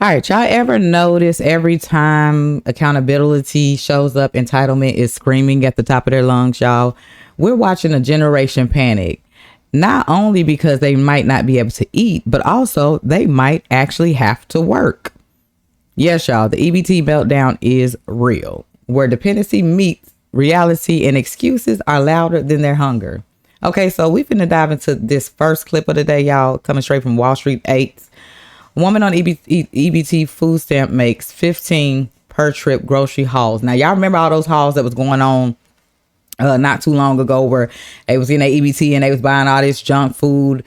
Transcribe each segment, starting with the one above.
All right, y'all ever notice every time accountability shows up, entitlement is screaming at the top of their lungs, y'all? We're watching a generation panic, not only because they might not be able to eat, but also they might actually have to work. Yes, y'all, the EBT meltdown is real, where dependency meets reality and excuses are louder than their hunger. Okay, so we're finna dive into this first clip of the day, y'all, coming straight from Wall Street 8. A woman on EBT food stamp makes 15 per trip grocery hauls. Now, y'all remember all those hauls that was going on not too long ago where they was in their EBT and they was buying all this junk food,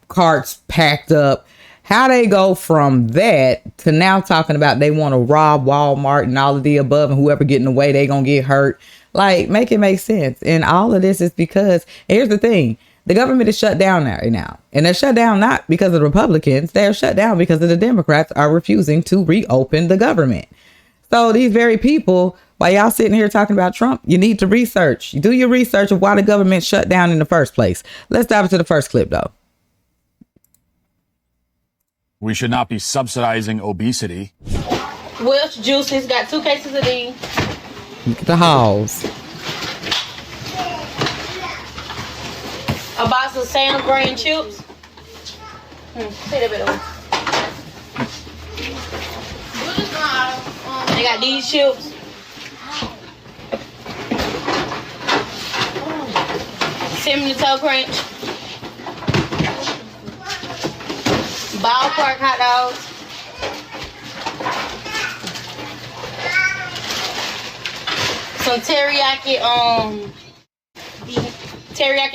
carts packed up. How they go from that to now talking about they want to rob Walmart and all of the above, and whoever get in the way, they gonna get hurt. Like, make it make sense. And all of this is because, here's the thing, the government is shut down now. And they're shut down not because of the Republicans. They're shut down because of the Democrats are refusing to reopen the government. So these very people, while y'all sitting here talking about Trump, you need to research. Do your research of why the government shut down in the first place. Let's dive into the first clip, though. We should not be subsidizing obesity. Welch Juices got 2 cases of these. Look at the hauls. A box of Sam grain chips. Say that better. They got these chips. Cinnamon Toast Crunch. Ballpark hot dogs. Some teriyaki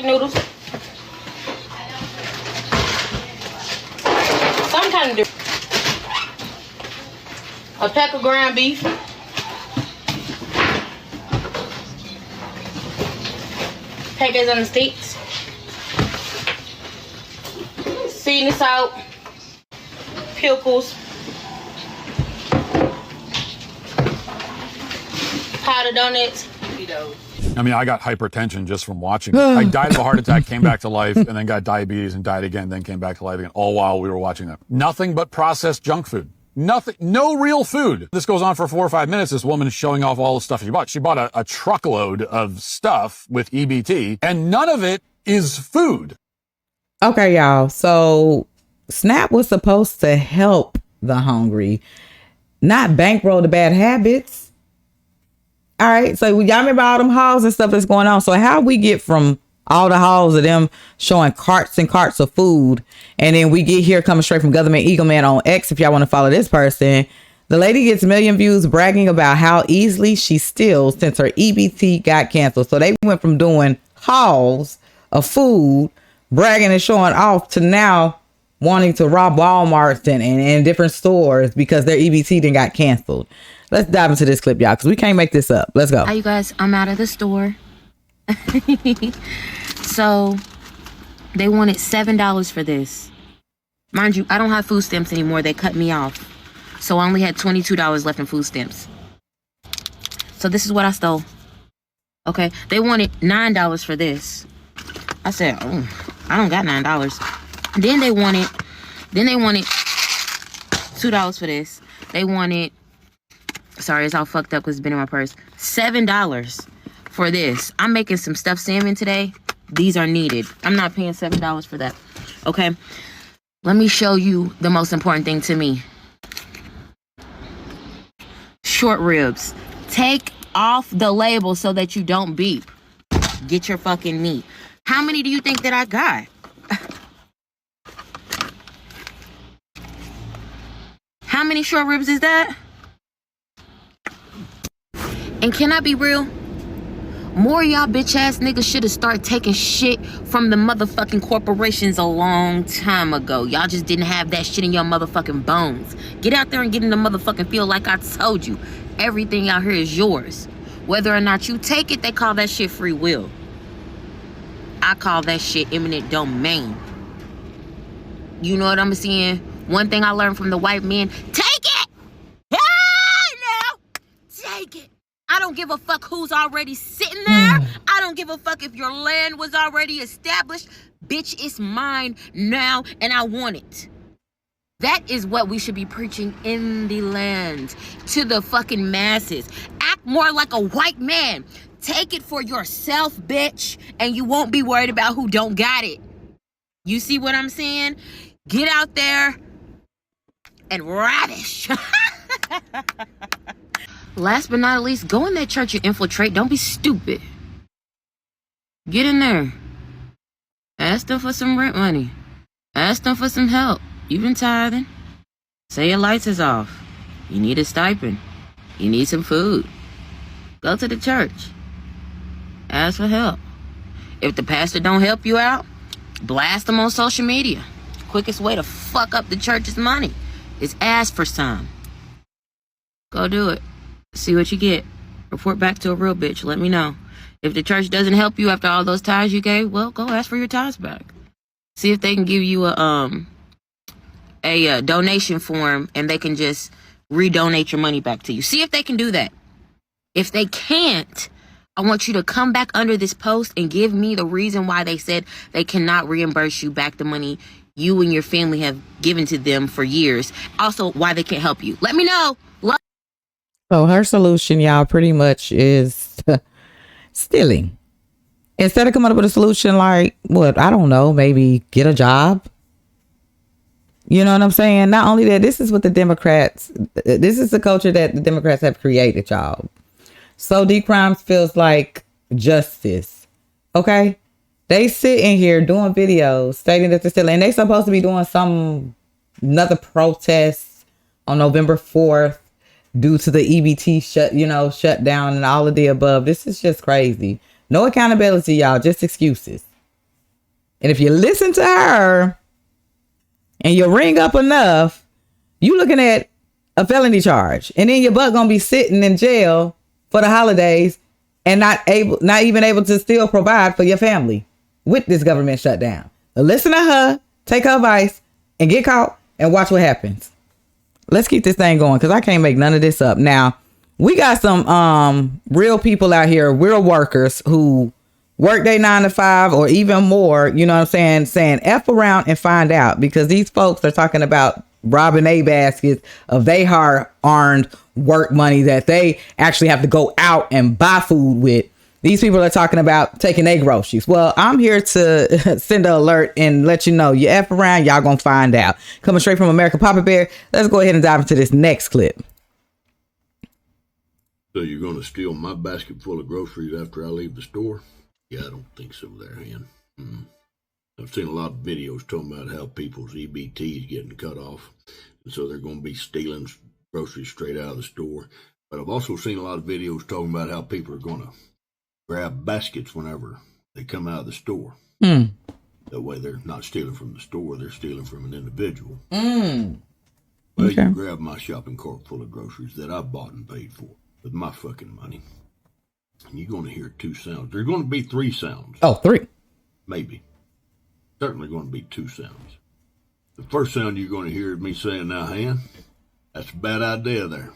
noodles. Some kind of different. A pack of ground beef. Packets on the sticks. Seasoning salt. Pickles. Powdered donuts. I mean, I got hypertension just from watching it. I died of a heart attack, came back to life, and then got diabetes and died again, then came back to life again, all while we were watching them. Nothing but processed junk food. Nothing, no real food. This goes on for 4 or 5 minutes. This woman is showing off all the stuff she bought. She bought a truckload of stuff with EBT, and none of it is food. Okay, y'all. So SNAP was supposed to help the hungry, not bankroll the bad habits. All right. So y'all remember all them hauls and stuff that's going on. So how we get from all the hauls of them showing carts and carts of food, and then we get here coming straight from Government Eagle Man on X, if y'all want to follow this person, the lady gets 1 million views bragging about how easily she steals since her EBT got canceled. So they went from doing hauls of food, bragging and showing off, to now wanting to rob Walmarts and different stores because their EBT then got canceled. Let's dive into this clip, y'all, because we can't make this up. Let's go. Hi, you guys. I'm out of the store. So they wanted $7 for this. Mind you, I don't have food stamps anymore. They cut me off. So I only had $22 left in food stamps. So this is what I stole. Okay. They wanted $9 for this. I said, oh, I don't got $9. Then they wanted $2 for this. They wanted, sorry, it's all fucked up because it's been in my purse, $7 for this. I'm making some stuffed salmon today. These are needed. I'm not paying $7 for that. Okay. Let me show you the most important thing to me. Short ribs. Take off the label so that you don't beep. Get your fucking meat. How many do you think that I got? How many short ribs is that? And can I be real? More y'all bitch ass niggas should have started taking shit from the motherfucking corporations a long time ago. Y'all just didn't have that shit in your motherfucking bones. Get out there and get in the motherfucking field like I told you. Everything out here is yours. Whether or not you take it, they call that shit free will. I call that shit eminent domain. You know what I'm saying? One thing I learned from the white men, take it! Hey, now! Take it! I don't give a fuck who's already sitting there. I don't give a fuck if your land was already established. Bitch, it's mine now, and I want it. That is what we should be preaching in the land to the fucking masses. Act more like a white man. Take it for yourself, bitch, and you won't be worried about who don't got it. You see what I'm saying? Get out there and ravish. Last but not least, go in that church and infiltrate. Don't be stupid. Get in there. Ask them for some rent money. Ask them for some help. You've been tithing. Say your lights is off. You need a stipend. You need some food. Go to the church. Ask for help. If the pastor don't help you out, blast them on social media. Quickest way to fuck up the church's money is ask for some. Go do it. See what you get. Report back to a real bitch. Let me know. If the church doesn't help you after all those tithes you gave, well, go ask for your tithes back. See if they can give you a donation form and they can just redonate your money back to you. See if they can do that. If they can't, I want you to come back under this post and give me the reason why they said they cannot reimburse you back the money you and your family have given to them for years. Also, why they can't help you. Let me know. So her solution, y'all, pretty much is stealing. Instead of coming up with a solution like, what, I don't know, maybe get a job. You know what I'm saying? Not only that, this is what this is the culture that the Democrats have created, y'all. So D-Crimes feels like justice. Okay? They sit in here doing videos stating that they're stealing. And they're supposed to be doing another protest on November 4th due to the EBT shutdown and all of the above. This is just crazy. No accountability, y'all. Just excuses. And if you listen to her and you ring up enough, you looking at a felony charge. And then your butt gonna be sitting in jail for the holidays and not even able to still provide for your family with this government shutdown. Listen to her, take her advice, and get caught and watch what happens. Let's keep this thing going because I can't make none of this up. Now, we got some real people out here, real workers who work their 9 to 5 or even more, you know what I'm saying F around and find out, because these folks are talking about robbing a baskets of their hard-earned work money that they actually have to go out and buy food with. These people are talking about taking their groceries. Well, I'm here to send an alert and let you know, you F around, y'all gonna find out. Coming straight from America Papa Bear, let's go ahead and dive into this next clip. So you're going to steal my basket full of groceries after I leave the store? Yeah, I don't think so there, Han. I've seen a lot of videos talking about how people's EBT is getting cut off, and so they're going to be stealing groceries straight out of the store. But I've also seen a lot of videos talking about how people are going to grab baskets whenever they come out of the store. That way they're not stealing from the store, they're stealing from an individual. Well, okay. You grab my shopping cart full of groceries that I bought and paid for with my fucking money, and you're going to hear two sounds. There's going to be three sounds. Oh, three. Maybe. Certainly going to be two sounds. The first sound you're going to hear is me saying, now, Han, that's a bad idea there.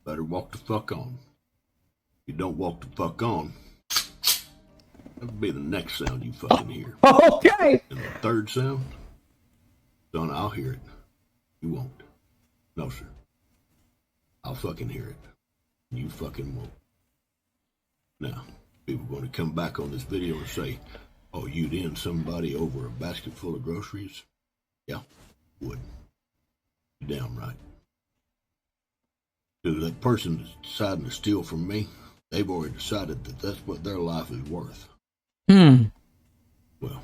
Better walk the fuck on. If you don't walk the fuck on, that'll be the next sound you fucking hear. Okay. And the third sound, son, I'll hear it. You won't. No, sir. I'll fucking hear it. You fucking won't. Now, people are going to come back on this video and say, oh, you'd end somebody over a basket full of groceries? Yeah, would. You're damn right. Because that person that's deciding to steal from me, they've already decided that that's what their life is worth. Well,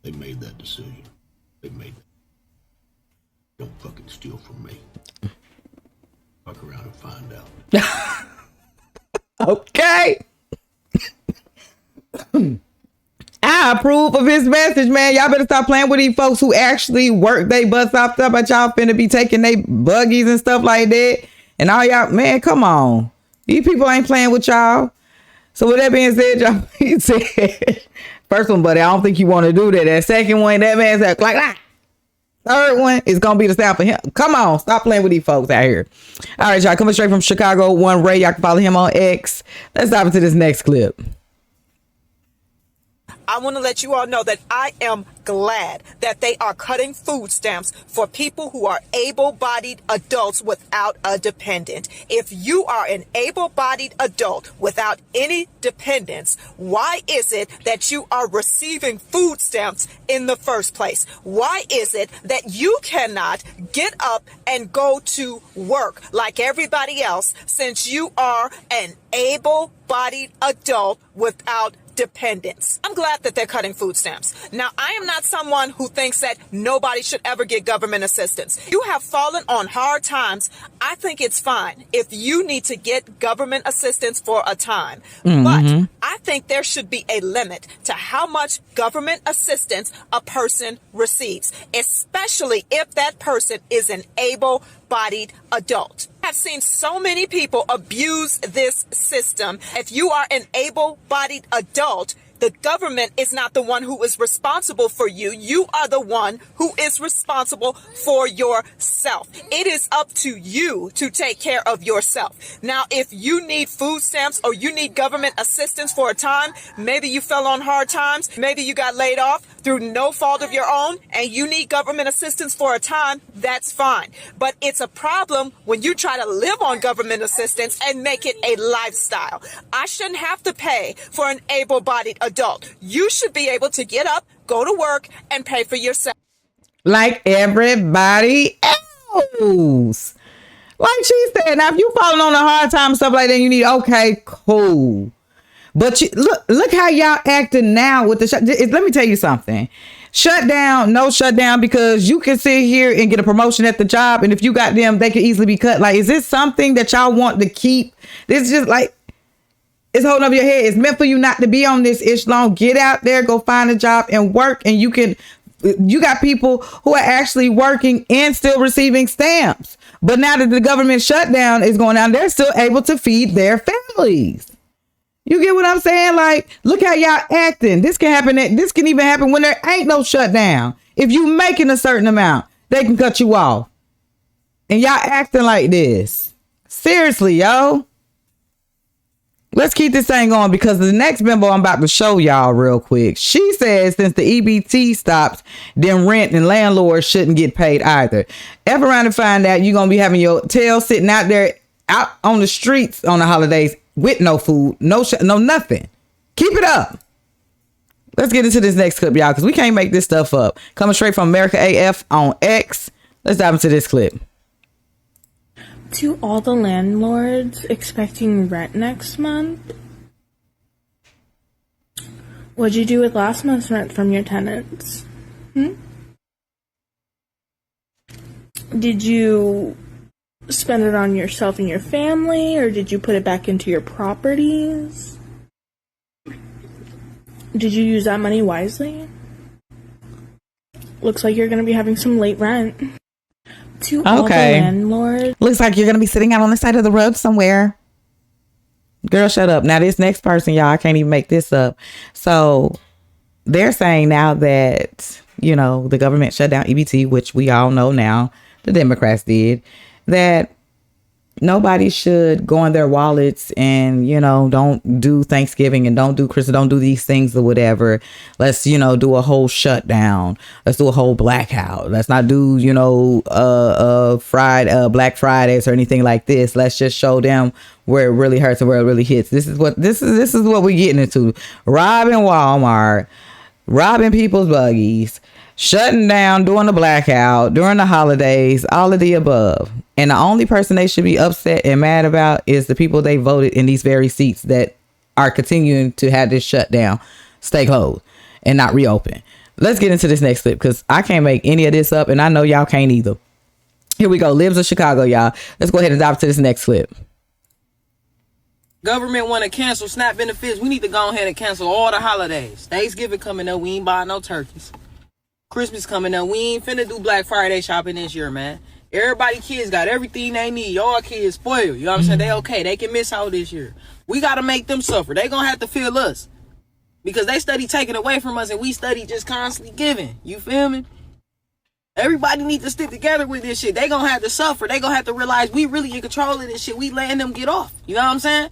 they made that decision. They made it. Don't fucking steal from me. Fuck around and find out. Okay. I approve of his message, man. Y'all better stop playing with these folks who actually work they butts off. But y'all finna be taking they buggies and stuff like that. And all y'all, man, come on. These people ain't playing with y'all. So with that being said, y'all, he said, first one, buddy, I don't think you want to do that. That second one, that man said, like that. Third one is going to be the sound for him. Come on, stop playing with these folks out here. All right, y'all, coming straight from Chicago, One Ray. Y'all can follow him on X. Let's dive into this next clip. I want to let you all know that I am glad that they are cutting food stamps for people who are able-bodied adults without a dependent. If you are an able-bodied adult without any dependents, why is it that you are receiving food stamps in the first place? Why is it that you cannot get up and go to work like everybody else since you are an able-bodied adult without dependents? I'm glad that they're cutting food stamps. Now, I am not someone who thinks that nobody should ever get government assistance. You have fallen on hard times. I think it's fine if you need to get government assistance for a time. But I think there should be a limit to how much government assistance a person receives, especially if that person is an able-bodied adult. I've seen so many people abuse this system. If you are an able-bodied adult, the government is not the one who is responsible for you. You are the one who is responsible for yourself. It is up to you to take care of yourself. Now, if you need food stamps or you need government assistance for a time, maybe you fell on hard times, maybe you got laid off through no fault of your own, and you need government assistance for a time, that's fine. But it's a problem when you try to live on government assistance and make it a lifestyle. I shouldn't have to pay for an able-bodied adult. You should be able to get up, go to work, and pay for yourself. Like everybody else. Like she said, now if you falling on a hard time, stuff like that, you need, okay, cool. But you, look how y'all acting now with the let me tell you something. Shutdown, no shutdown, because you can sit here and get a promotion at the job, and if you got them, they could easily be cut. Like, is this something that y'all want to keep? This is just like, it's holding up your head. It's meant for you not to be on this ish long. Get out there, go find a job and work, and you got people who are actually working and still receiving stamps. But now that the government shutdown is going on, they're still able to feed their families. You get what I'm saying? Like, look how y'all acting. This can happen. This can even happen when there ain't no shutdown. If you making a certain amount, they can cut you off. And y'all acting like this. Seriously, yo. Let's keep this thing going, because the next memo I'm about to show y'all real quick. She says since the EBT stops, then rent and landlords shouldn't get paid either. F around and find out you're going to be having your tail sitting out there out on the streets on the holidays with no food, no nothing. Keep it up. Let's get into this next clip, y'all, because we can't make this stuff up. Coming straight from America AF on X. Let's dive into this clip. To all the landlords expecting rent next month, what'd you do with last month's rent from your tenants? Did you spend it on yourself and your family, or did you put it back into your properties? Did you use that money wisely? Looks like you're going to be having some late rent. To all the landlords. Looks like you're going to be sitting out on the side of the road somewhere. Girl, shut up. Now, this next person, y'all, I can't even make this up. So they're saying now that, you know, the government shut down EBT, which we all know now the Democrats did, that nobody should go in their wallets and, you know, don't do Thanksgiving and don't do Christmas, don't do these things or whatever. Let's, you know, do a whole shutdown. Let's do a whole blackout. Let's not do, you know, Black Fridays or anything like this. Let's just show them where it really hurts and where it really hits. This is what we're getting into. Robbing Walmart, robbing people's buggies, shutting down during the blackout, during the holidays, all of the above. And the only person they should be upset and mad about is the people they voted in these very seats that are continuing to have this shutdown stay closed and not reopen. Let's get into this next clip, because I can't make any of this up, and I know y'all can't either. Here we go. Libs of Chicago, y'all. Let's go ahead and dive to this next clip. Government want to cancel SNAP benefits. We need to go ahead and cancel all the holidays. Thanksgiving coming up. We ain't buying no turkeys. Christmas coming up. We ain't finna do Black Friday shopping this year, man. Everybody kids got everything they need. Y'all kids spoiled. You know what I'm saying? They okay. They can miss out this year. We got to make them suffer. They gonna have to feel us. Because they study taking away from us and we study just constantly giving. You feel me? Everybody needs to stick together with this shit. They gonna have to suffer. They gonna have to realize we really in control of this shit. We letting them get off. You know what I'm saying?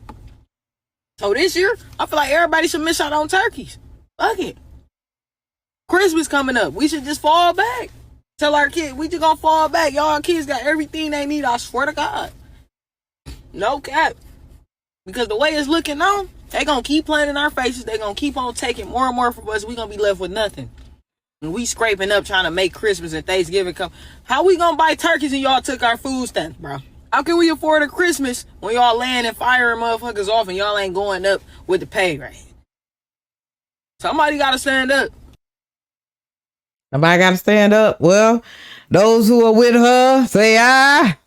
So this year, I feel like everybody should miss out on turkeys. Fuck it. Christmas coming up. We should just fall back. Tell our kids, we just gonna fall back. Y'all kids got everything they need, I swear to God. No cap. Because the way it's looking now, they gonna keep playing in our faces. They gonna keep on taking more and more from us. We gonna be left with nothing. And we scraping up trying to make Christmas and Thanksgiving come. How we gonna buy turkeys and y'all took our food stamps, bro? How can we afford a Christmas when y'all laying and firing motherfuckers off and y'all ain't going up with the pay rate? Somebody gotta stand up. Somebody gotta stand up. Well, those who are with her say aye.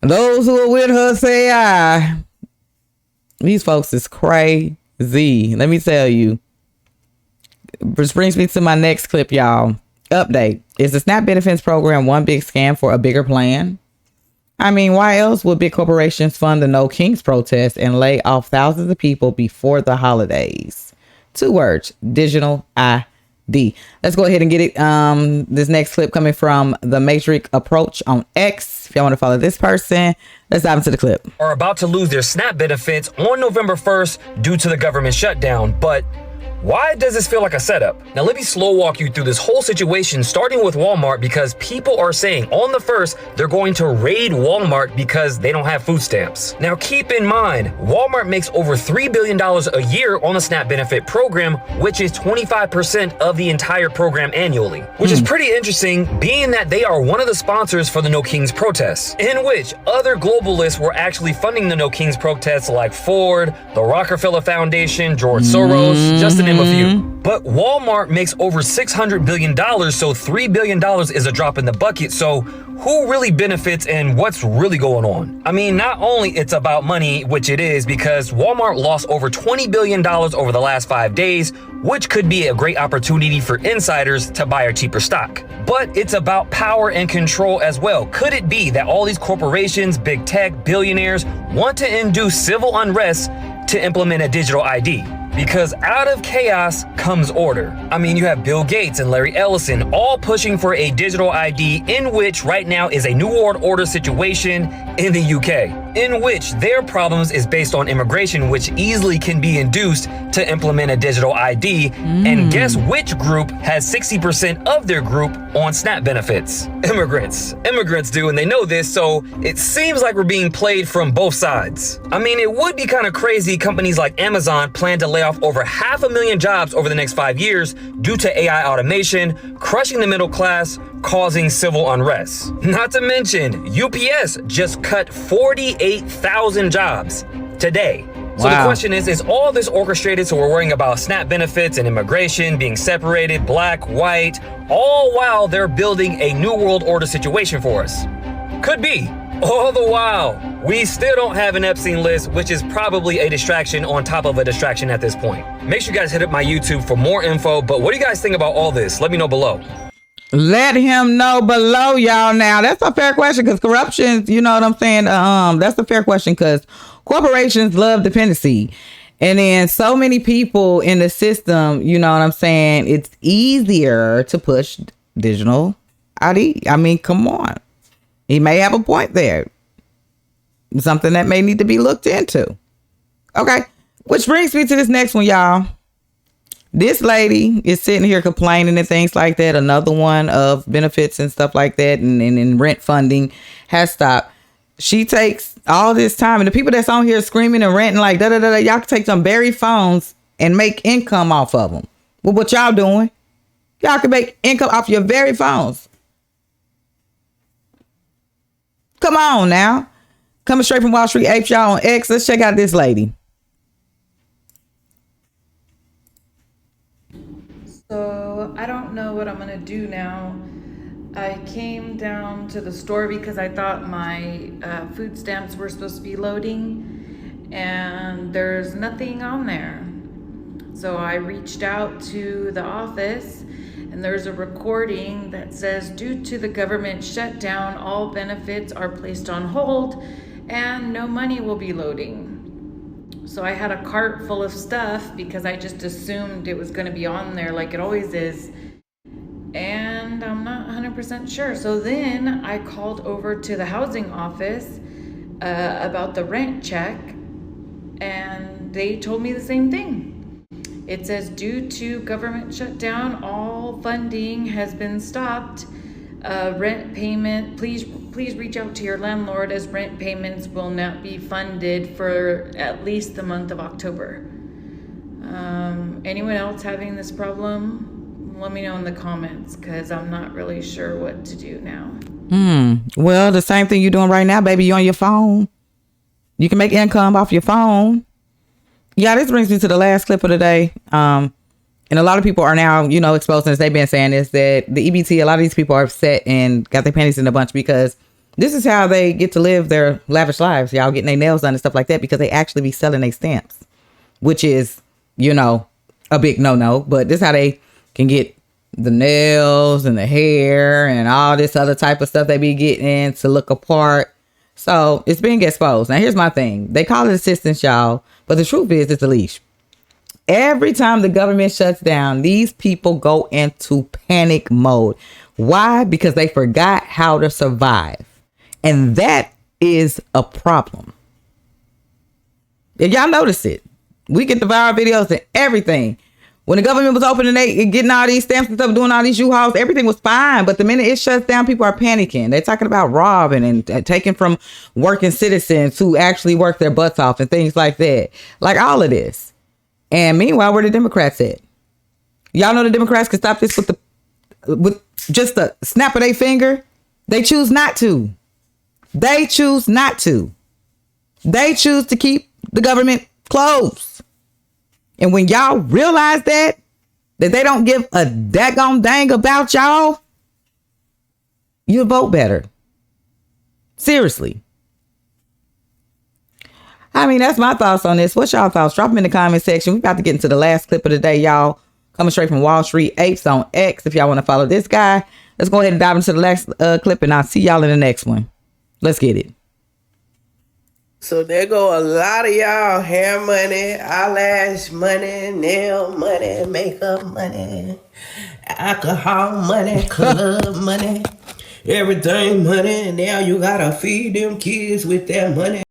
Those who are with her say aye. These folks is crazy. Let me tell you. Which brings me to my next clip, y'all. Update. Is the SNAP benefits program one big scam for a bigger plan? I mean, why else would big corporations fund the No Kings protest and lay off thousands of people before the holidays? 2 words, digital ID. Let's go ahead and get it. This next clip coming from the Matrix Approach on X. If y'all want to follow this person, let's dive into the clip. Are about to lose their SNAP benefits on November 1st due to the government shutdown, but why does this feel like a setup? Now let me slow walk you through this whole situation, starting with Walmart, because people are saying on the 1st they're going to raid Walmart because they don't have food stamps. Now keep in mind, Walmart makes over $3 billion a year on the SNAP benefit program, which is 25% of the entire program annually, which is pretty interesting, being that they are one of the sponsors for the No Kings protests, in which other globalists were actually funding the No Kings protests like Ford, the Rockefeller Foundation, George Soros, just to name a few. But Walmart makes over $600 billion, so $3 billion is a drop in the bucket. So who really benefits and what's really going on? I mean, not only it's about money, which it is, because Walmart lost over $20 billion over the last 5 days, which could be a great opportunity for insiders to buy a cheaper stock. But it's about power and control as well. Could it be that all these corporations, big tech, billionaires want to induce civil unrest to implement a digital ID? Because out of chaos comes order. I mean, you have Bill Gates and Larry Ellison all pushing for a digital ID, in which right now is a New World Order situation in the UK, in which their problems is based on immigration, which easily can be induced to implement a digital ID. And guess which group has 60% of their group on SNAP benefits? Immigrants. Immigrants do, and they know this, so it seems like we're being played from both sides. I mean, it would be kind of crazy companies like Amazon plan to lay off over 500,000 jobs over the next 5 years due to AI automation, crushing the middle class, causing civil unrest. Not to mention, UPS just cut 48,000 jobs today. So the question is all this orchestrated so we're worrying about SNAP benefits and immigration being separated, black, white, all while they're building a New World Order situation for us? Could be. All the while, we still don't have an Epstein list, which is probably a distraction on top of a distraction at this point. Make sure you guys hit up my YouTube for more info, but what do you guys think about all this? Let me know below. Let him know below, y'all. Now, that's a fair question, because corruption, you know what I'm saying? That's a fair question, because corporations love dependency. And then so many people in the system, you know what I'm saying? It's easier to push digital ID. I mean, come on. He may have a point there. Something that may need to be looked into. Okay. Which brings me to this next one, y'all. This lady is sitting here complaining and things like that. Another one of benefits and stuff like that. And rent funding has stopped. She takes all this time. And the people that's on here screaming and ranting like da-da-da-da, y'all can take some buried phones and make income off of them. Well, what y'all doing? Y'all can make income off your very phones. Come on now. Coming straight from Wall Street Apes, y'all on X. Let's check out this lady. So I don't know what I'm going to do now. I came down to the store because I thought my food stamps were supposed to be loading, and there's nothing on there. So I reached out to the office, and there's a recording that says, due to the government shutdown, all benefits are placed on hold and no money will be loading. So I had a cart full of stuff because I just assumed it was going to be on there like it always is. And I'm not 100% sure. So then I called over to the housing office about the rent check, and they told me the same thing. It says, due to government shutdown, all funding has been stopped. Rent payment, please reach out to your landlord, as rent payments will not be funded for at least the month of October. Anyone else having this problem? Let me know in the comments, because I'm not really sure what to do now. Well, the same thing you're doing right now, baby. You on your phone. You can make income off your phone. Yeah, this brings me to the last clip of the day. And a lot of people are now, exposing this. They've been saying this, that the EBT, a lot of these people are upset and got their panties in a bunch because this is how they get to live their lavish lives. Y'all getting their nails done and stuff like that because they actually be selling their stamps, which is, a big no-no. But this is how they can get the nails and the hair and all this other type of stuff they be getting to look apart. So it's being exposed. Now, here's my thing. They call it assistance, y'all. But the truth is, it's a leash. Every time the government shuts down, these people go into panic mode. Why? Because they forgot how to survive. And that is a problem. If y'all notice it, we get the viral videos and everything. When the government was open and they getting all these stamps and stuff, doing all these U-Hauls, everything was fine. But the minute it shuts down, people are panicking. They're talking about robbing and taking from working citizens who actually work their butts off and things like that. Like all of this. And meanwhile, where the Democrats at? Y'all know the Democrats can stop this with just a snap of their finger. They choose not to. They choose not to. They choose to keep the government closed. And when y'all realize that they don't give a daggone dang about y'all, you'll vote better. Seriously. I mean, that's my thoughts on this. What's y'all thoughts? Drop them in the comment section. We're about to get into the last clip of the day, y'all. Coming straight from Wall Street Apes on X. If y'all want to follow this guy, let's go ahead and dive into the last clip, and I'll see y'all in the next one. Let's get it. So there go a lot of y'all hair money, eyelash money, nail money, makeup money, alcohol money, club money, everything money. Now you gotta feed them kids with that money.